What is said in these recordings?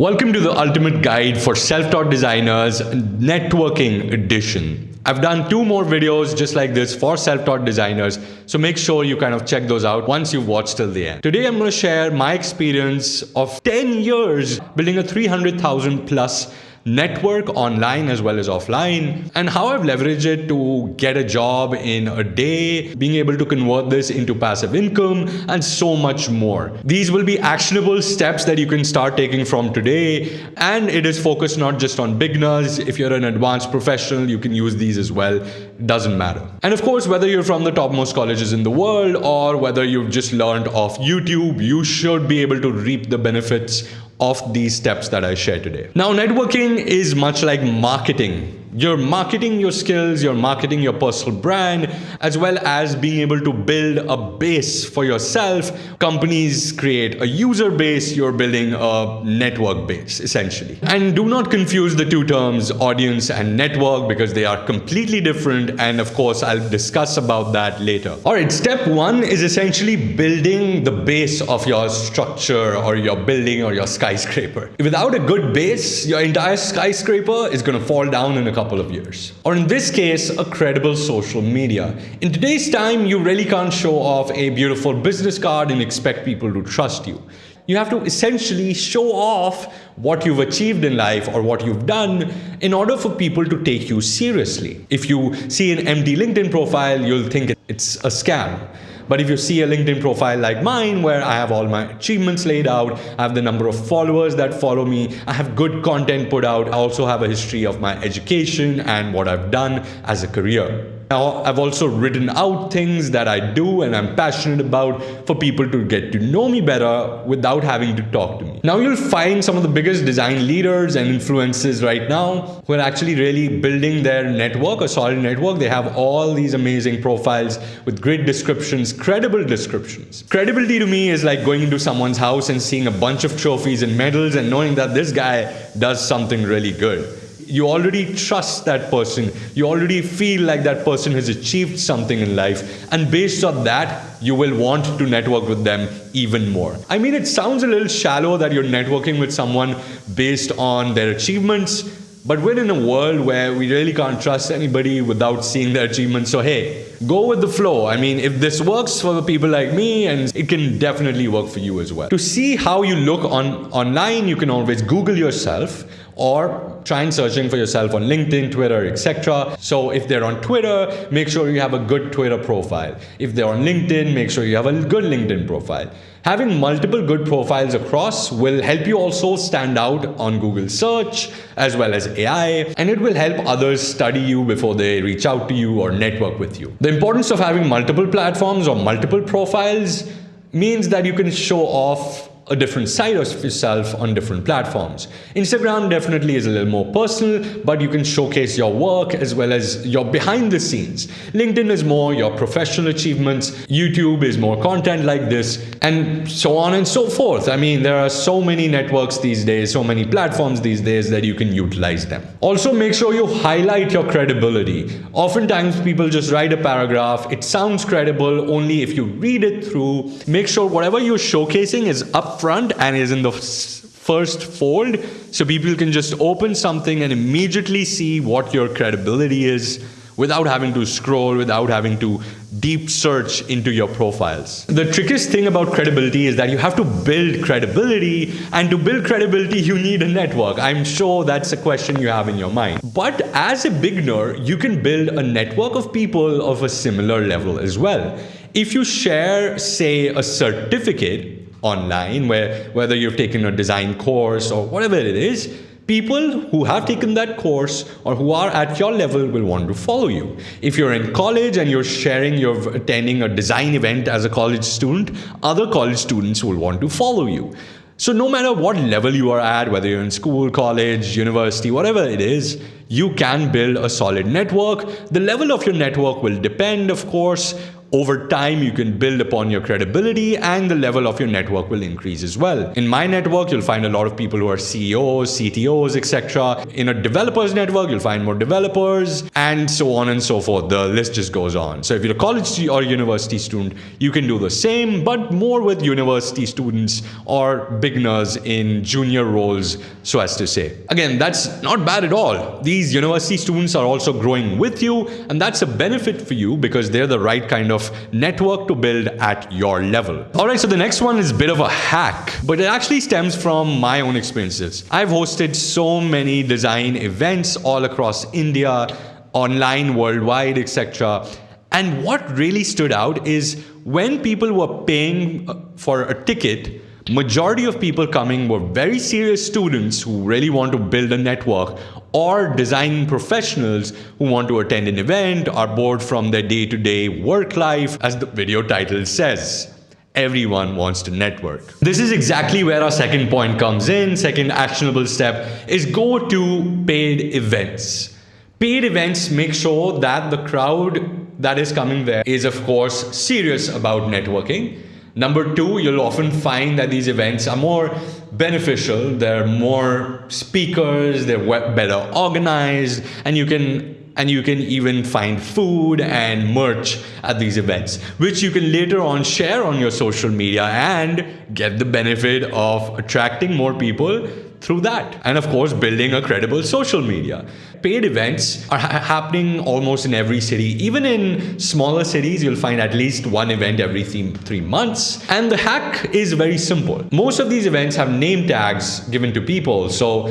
Welcome to the ultimate guide for self-taught designers, networking edition. I've done 2 more videos just like this for self-taught designers, so make sure you kind of check those out once you've watched till the end. Today I'm going to share my experience of 10 years building a 300,000 plus network online as well as offline, and how I've leveraged it to get a job in a day, being able to convert this into passive income, and so much more. These will be actionable steps that you can start taking from today, and it is focused not just on beginners. If you're an advanced professional, you can use these as well. It doesn't matter. And of course, whether you're from the topmost colleges in the world or whether you've just learned off YouTube, you should be able to reap the benefits of these steps that I share today. Now, networking is much like marketing. You're marketing your skills, you're marketing your personal brand, as well as being able to build a base for yourself. Companies create a user base, you're building a network base, essentially. And do not confuse the two terms, audience and network, because they are completely different. And of course, I'll discuss about that later. All right, step 1 is essentially building the base of your structure or your building or your skyscraper. Without a good base, your entire skyscraper is going to fall down in a couple of years. Or in this case, a credible social media. In today's time, you really can't show off a beautiful business card and expect people to trust you. You have to essentially show off what you've achieved in life or what you've done in order for people to take you seriously. If you see an empty LinkedIn profile, you'll think it's a scam. But if you see a LinkedIn profile like mine, where I have all my achievements laid out, I have the number of followers that follow me, I have good content put out, I also have a history of my education and what I've done as a career. Now, I've also written out things that I do and I'm passionate about for people to get to know me better without having to talk to me. Now, you'll find some of the biggest design leaders and influencers right now who are actually really building their network, a solid network. They have all these amazing profiles with great descriptions, credible descriptions. Credibility to me is like going into someone's house and seeing a bunch of trophies and medals and knowing that this guy does something really good. You already trust that person. You already feel like that person has achieved something in life. And based on that, you will want to network with them even more. I mean, it sounds a little shallow that you're networking with someone based on their achievements, but we're in a world where we really can't trust anybody without seeing their achievements. So hey, go with the flow. I mean, if this works for the people like me, and it can definitely work for you as well. To see how you look online, you can always Google yourself or try and searching for yourself on LinkedIn, Twitter, etc. So if they're on Twitter, make sure you have a good Twitter profile. If they're on LinkedIn, make sure you have a good LinkedIn profile. Having multiple good profiles across will help you also stand out on Google search as well as AI, and it will help others study you before they reach out to you or network with you. The importance of having multiple platforms or multiple profiles means that you can show off a different side of yourself on different platforms. Instagram definitely is a little more personal, but you can showcase your work as well as your behind the scenes. LinkedIn is more your professional achievements. YouTube is more content like this, and so on and so forth. I mean, there are so many networks these days, so many platforms these days that you can utilize them. Also, make sure you highlight your credibility. Oftentimes, people just write a paragraph. It sounds credible only if you read it through. Make sure whatever you're showcasing is up front and is in the first fold, so people can just open something and immediately see what your credibility is without having to scroll, without having to deep search into your profiles. The trickiest thing about credibility is that you have to build credibility, and to build credibility, you need a network. I'm sure that's a question you have in your mind. But as a beginner, you can build a network of people of a similar level as well. If you share, say, a certificate online, whether you've taken a design course or whatever it is, people who have taken that course or who are at your level will want to follow you. If you're in college and you're sharing you're attending a design event as a college student, other college students will want to follow you. So no matter what level you are at, whether you're in school, college, university, whatever it is, you can build a solid network. The level of your network will depend, of course, Over time, you can build upon your credibility and the level of your network will increase as well. In my network, you'll find a lot of people who are CEOs, CTOs, etc. In a developers network, you'll find more developers and so on and so forth. The list just goes on. So if you're a college or university student, you can do the same, but more with university students or beginners in junior roles, so as to say. Again, that's not bad at all. These university students are also growing with you, and that's a benefit for you because they're the right kind of network to build at your level. All right, so the next one is a bit of a hack, but it actually stems from my own experiences. I've hosted so many design events all across India, online, worldwide, etc. And what really stood out is when people were paying for a ticket, majority of people coming were very serious students who really want to build a network, or design professionals who want to attend an event, are bored from their day-to-day work life. As the video title says, everyone wants to network. This is exactly where our second point comes in. Second actionable step is go to paid events. Paid events make sure that the crowd that is coming there is, of course, serious about networking. Number two, you'll often find that these events are more beneficial. There are more speakers, they're better organized, and you can even find food and merch at these events, which you can later on share on your social media and get the benefit of attracting more people through that. And of course, building a credible social media. Paid events are happening almost in every city. Even in smaller cities, you'll find at least one event every 3 months. And the hack is very simple. Most of these events have name tags given to people. So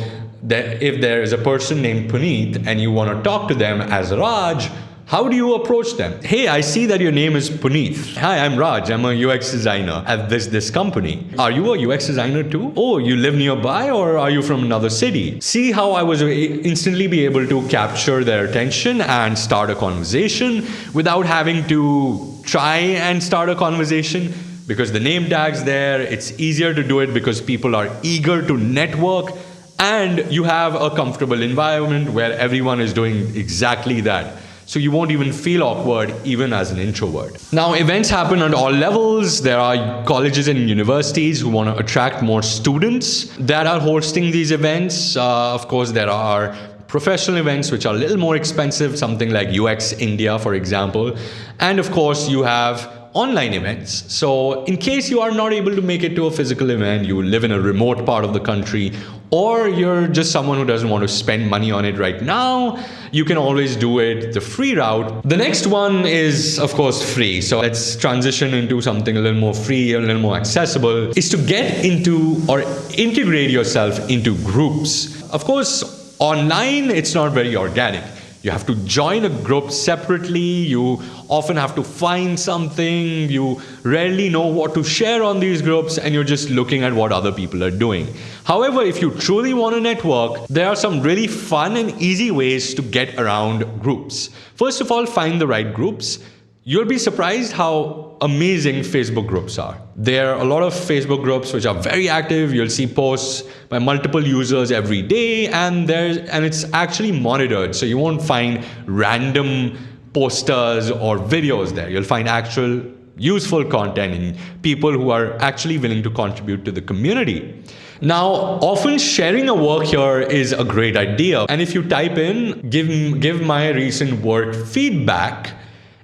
if there is a person named Punit and you want to talk to them as Raj, how do you approach them? Hey, I see that your name is Punit. Hi, I'm Raj. I'm a UX designer at this company. Are you a UX designer too? Oh, you live nearby, or are you from another city? See how I was instantly be able to capture their attention and start a conversation without having to try and start a conversation, because the name tag's there. It's easier to do it because people are eager to network, and you have a comfortable environment where everyone is doing exactly that. So you won't even feel awkward even as an introvert. Now, events happen at all levels. There are colleges and universities who want to attract more students that are hosting these events. Of course, there are professional events which are a little more expensive, something like UX India, for example. And of course, you have online events. So in case you are not able to make it to a physical event, you live in a remote part of the country, or you're just someone who doesn't want to spend money on it right now, you can always do it the free route. The next one is, of course, free. So let's transition into something a little more free, a little more accessible, is to get into or integrate yourself into groups. Of course, online, it's not very organic. You have to join a group separately. You often have to find something. You rarely know what to share on these groups, and you're just looking at what other people are doing. However, if you truly want to network, there are some really fun and easy ways to get around groups. First of all, find the right groups. You'll be surprised how amazing Facebook groups are. There are a lot of Facebook groups which are very active. You'll see posts by multiple users every day, and it's actually monitored. So you won't find random posters or videos there. You'll find actual useful content and people who are actually willing to contribute to the community. Now, often sharing a work here is a great idea. And if you type in, give my recent work feedback,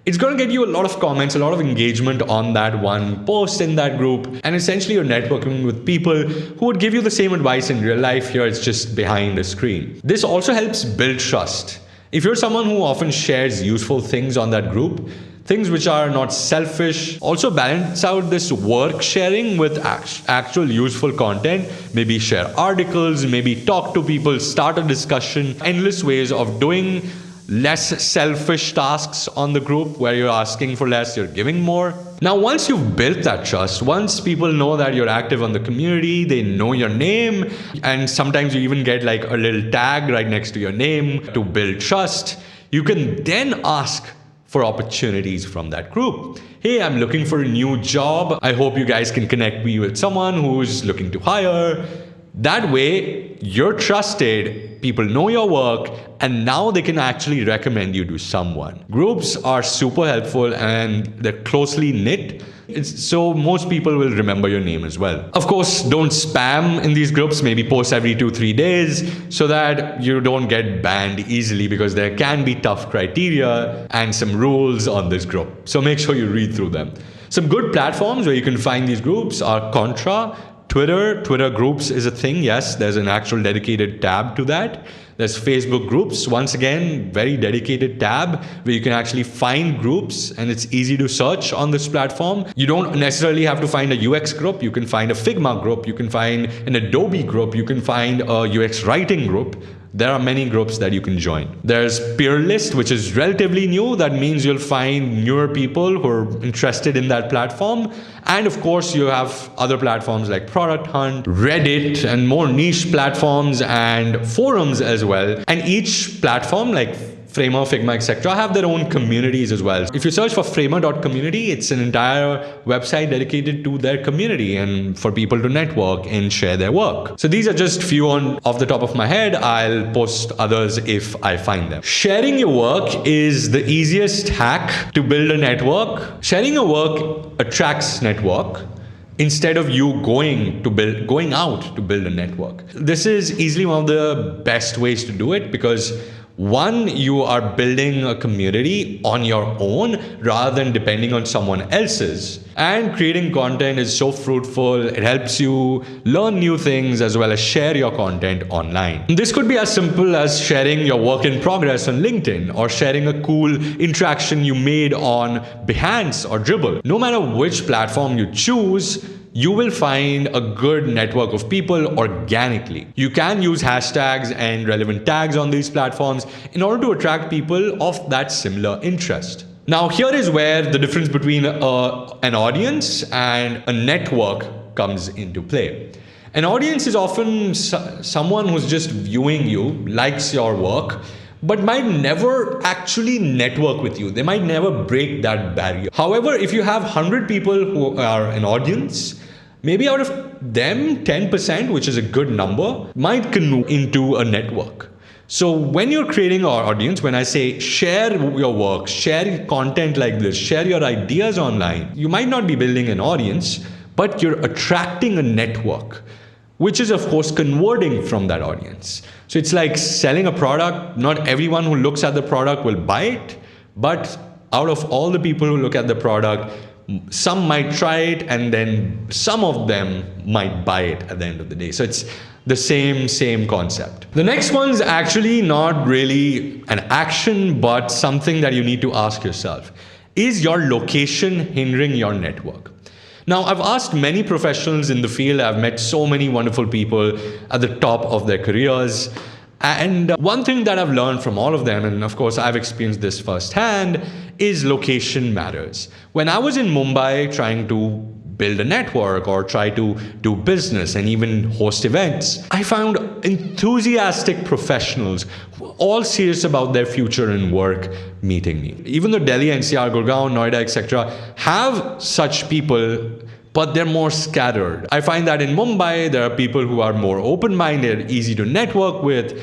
it's going to get you a lot of comments, a lot of engagement on that one post in that group. And essentially you're networking with people who would give you the same advice in real life. Here it's just behind the screen. This also helps build trust. If you're someone who often shares useful things on that group, things which are not selfish, also balance out this work sharing with actual useful content. Maybe share articles, maybe talk to people, start a discussion, endless ways of doing less selfish tasks on the group where you're asking for less, you're giving more. Now, once you've built that trust, once people know that you're active on the community, they know your name, and sometimes you even get like a little tag right next to your name to build trust, you can then ask for opportunities from that group. Hey, I'm looking for a new job. I hope you guys can connect me with someone who's looking to hire. That way, you're trusted. people know your work, and now they can actually recommend you to someone. Groups are super helpful and they're closely knit. So most people will remember your name as well. Of course, don't spam in these groups. Maybe post every 2-3 days so that you don't get banned easily, because there can be tough criteria and some rules on this group. So make sure you read through them. Some good platforms where you can find these groups are Contra, Twitter. Twitter groups is a thing. Yes, there's an actual dedicated tab to that. There's Facebook groups. Once again, very dedicated tab where you can actually find groups, and it's easy to search on this platform. You don't necessarily have to find a UX group. You can find a Figma group. You can find an Adobe group. You can find a UX writing group. There are many groups that you can join. There's Peer List, which is relatively new. That means you'll find newer people who are interested in that platform. And of course, you have other platforms like Product Hunt, Reddit, and more niche platforms and forums as well. And each platform, like Framer, Figma, etc., have their own communities as well. If you search for framer.community, it's an entire website dedicated to their community and for people to network and share their work. So these are just few off the top of my head. I'll post others if I find them. Sharing your work is the easiest hack to build a network. Sharing your work attracts network instead of you going out to build a network. This is easily one of the best ways to do it, because one, you are building a community on your own rather than depending on someone else's. And creating content is so fruitful. It helps you learn new things as well as share your content online. This could be as simple as sharing your work in progress on LinkedIn, or sharing a cool interaction you made on Behance or Dribble. No matter which platform you choose, you will find a good network of people organically. You can use hashtags and relevant tags on these platforms in order to attract people of that similar interest. Now, here is where the difference between an audience and a network comes into play. An audience is often someone who's just viewing you, likes your work, but might never actually network with you. They might never break that barrier. However, if you have 100 people who are an audience, maybe out of them, 10%, which is a good number, might convert into a network. So when you're creating an audience, when I say share your work, share content like this, share your ideas online, you might not be building an audience, but you're attracting a network, which is of course converting from that audience. So it's like selling a product. Not everyone who looks at the product will buy it, but out of all the people who look at the product, some might try it, and then some of them might buy it at the end of the day. So it's the same concept. The next one's actually not really an action, but something that you need to ask yourself. Is your location hindering your network? Now, I've asked many professionals in the field. I've met so many wonderful people at the top of their careers. And one thing that I've learned from all of them, and of course I've experienced this firsthand, is location matters. When I was in Mumbai trying to build a network or try to do business and even host events, I found enthusiastic professionals who are all serious about their future and work meeting me. Even though Delhi, NCR, Gurgaon, Noida, etc. have such people, but they're more scattered. I find that in Mumbai, there are people who are more open-minded, easy to network with,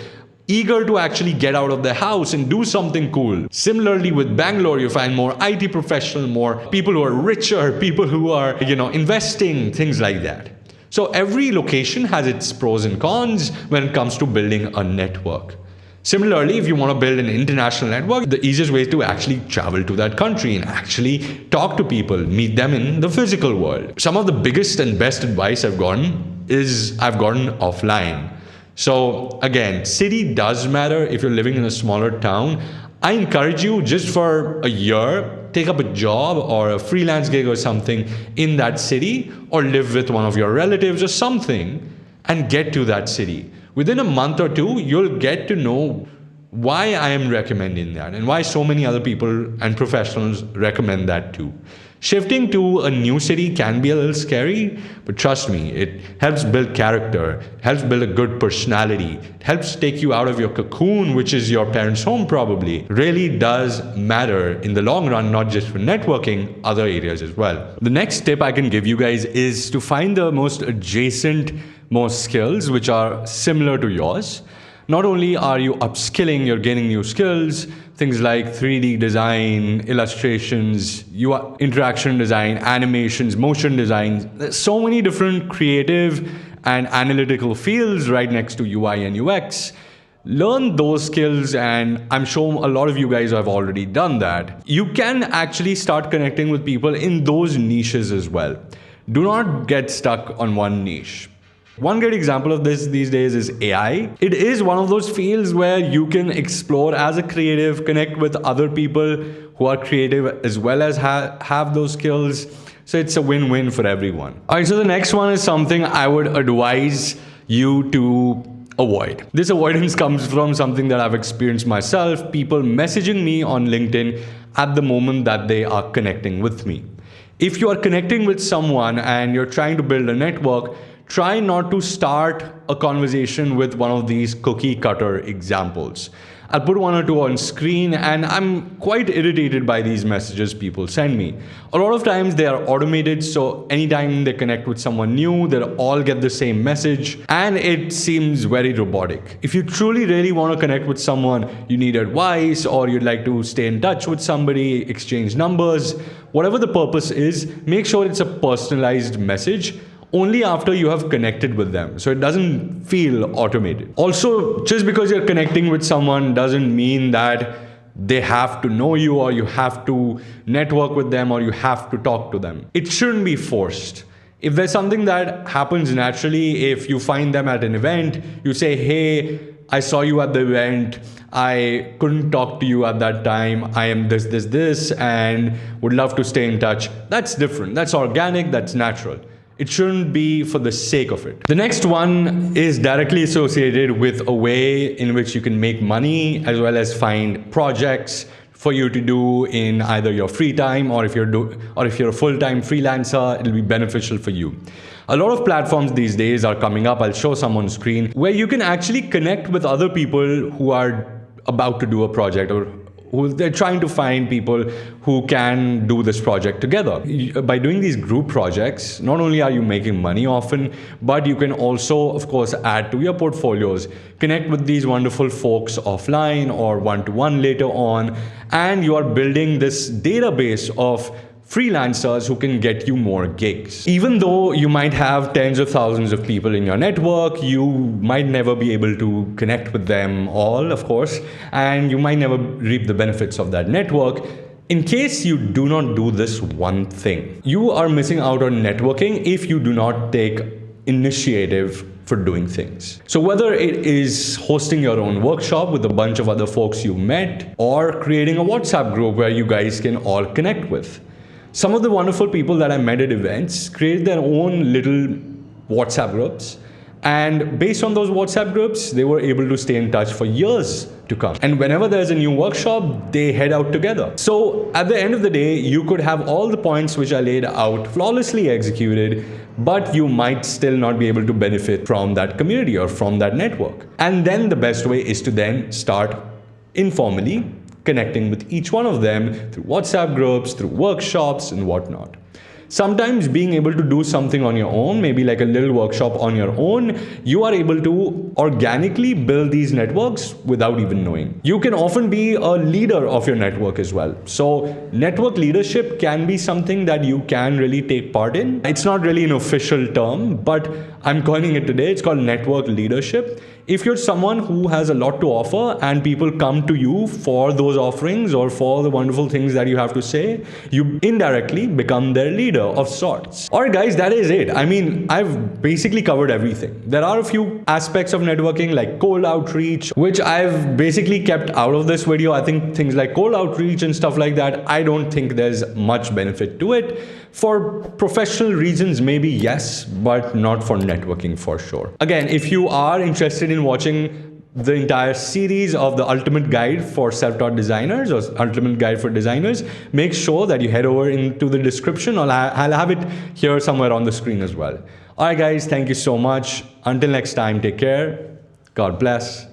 eager to actually get out of their house and do something cool. Similarly, with Bangalore, you find more IT professionals, more people who are richer, people who are, investing, things like that. So every location has its pros and cons when it comes to building a network. Similarly, if you want to build an international network, the easiest way is to actually travel to that country and actually talk to people, meet them in the physical world. Some of the biggest and best advice I've gotten offline. So again, city does matter. If you're living in a smaller town, I encourage you, just for a year, take up a job or a freelance gig or something in that city, or live with one of your relatives or something, and get to that city. Within a month or two, you'll get to know why I am recommending that and why so many other people and professionals recommend that too. Shifting to a new city can be a little scary, but trust me, it helps build character, helps build a good personality, it helps take you out of your cocoon, which is your parents' home probably. It really does matter in the long run, not just for networking, other areas as well. The next tip I can give you guys is to find the most adjacent skills which are similar to yours. Not only are you upskilling, you're gaining new skills, things like 3D design, illustrations, UI, interaction design, animations, motion design. There's so many different creative and analytical fields right next to UI and UX. Learn those skills, and I'm sure a lot of you guys have already done that. You can actually start connecting with people in those niches as well. Do not get stuck on one niche. One great example of this these days is AI. It is one of those fields where you can explore as a creative, connect with other people who are creative as well as have those skills. So it's a win-win for everyone. All right, so the next one is something I would advise you to avoid. This avoidance comes from something that I've experienced myself, people messaging me on LinkedIn at the moment that they are connecting with me. If you are connecting with someone and you're trying to build a network, try not to start a conversation with one of these cookie cutter examples. I'll put one or two on screen, and I'm quite irritated by these messages people send me. A lot of times they are automated, so anytime they connect with someone new, they'll all get the same message, and it seems very robotic. If you truly really want to connect with someone, you need advice, or you'd like to stay in touch with somebody, exchange numbers, whatever the purpose is, make sure it's a personalized message only after you have connected with them, so it doesn't feel automated. Also, just because you're connecting with someone doesn't mean that they have to know you, or you have to network with them, or you have to talk to them. It shouldn't be forced. If there's something that happens naturally, if you find them at an event, you say, hey, I saw you at the event, I couldn't talk to you at that time, I am this, and would love to stay in touch. That's different. That's organic, that's natural. It shouldn't be for the sake of it. The next one is directly associated with a way in which you can make money as well as find projects for you to do in either your free time, or if you're a full-time freelancer, it'll be beneficial for you. A lot of platforms these days are coming up, I'll show some on screen, where you can actually connect with other people who are about to do a project, or they're trying to find people who can do this project together. By doing these group projects, not only are you making money often, but you can also, of course, add to your portfolios, connect with these wonderful folks offline or one-to-one later on, and you are building this database of freelancers who can get you more gigs. Even though you might have tens of thousands of people in your network, you might never be able to connect with them all, of course, and you might never reap the benefits of that network. In case you do not do this one thing, you are missing out on networking if you do not take initiative for doing things. So whether it is hosting your own workshop with a bunch of other folks you met, or creating a WhatsApp group where you guys can all connect with. Some of the wonderful people that I met at events created their own little WhatsApp groups, and based on those WhatsApp groups, they were able to stay in touch for years to come. And whenever there's a new workshop, they head out together. So at the end of the day, you could have all the points which I laid out flawlessly executed, but you might still not be able to benefit from that community or from that network. And then the best way is to then start informally connecting with each one of them through WhatsApp groups, through workshops and whatnot. Sometimes being able to do something on your own, maybe like a little workshop on your own, you are able to organically build these networks without even knowing. You can often be a leader of your network as well. So network leadership can be something that you can really take part in. It's not really an official term, but I'm coining it today. It's called network leadership. If you're someone who has a lot to offer and people come to you for those offerings or for the wonderful things that you have to say, you indirectly become their leader of sorts. Alright guys, that is it. I mean, I've basically covered everything. There are a few aspects of networking like cold outreach, which I've basically kept out of this video. I think things like cold outreach and stuff like that, I don't think there's much benefit to it. For professional reasons, maybe yes, but not for networking for sure. Again, if you are interested in watching the entire series of the Ultimate Guide for Self-Taught Designers or Ultimate Guide for Designers, make sure that you head over into the description, or I'll have it here somewhere on the screen as well. All right, guys, thank you so much. Until next time, take care. God bless.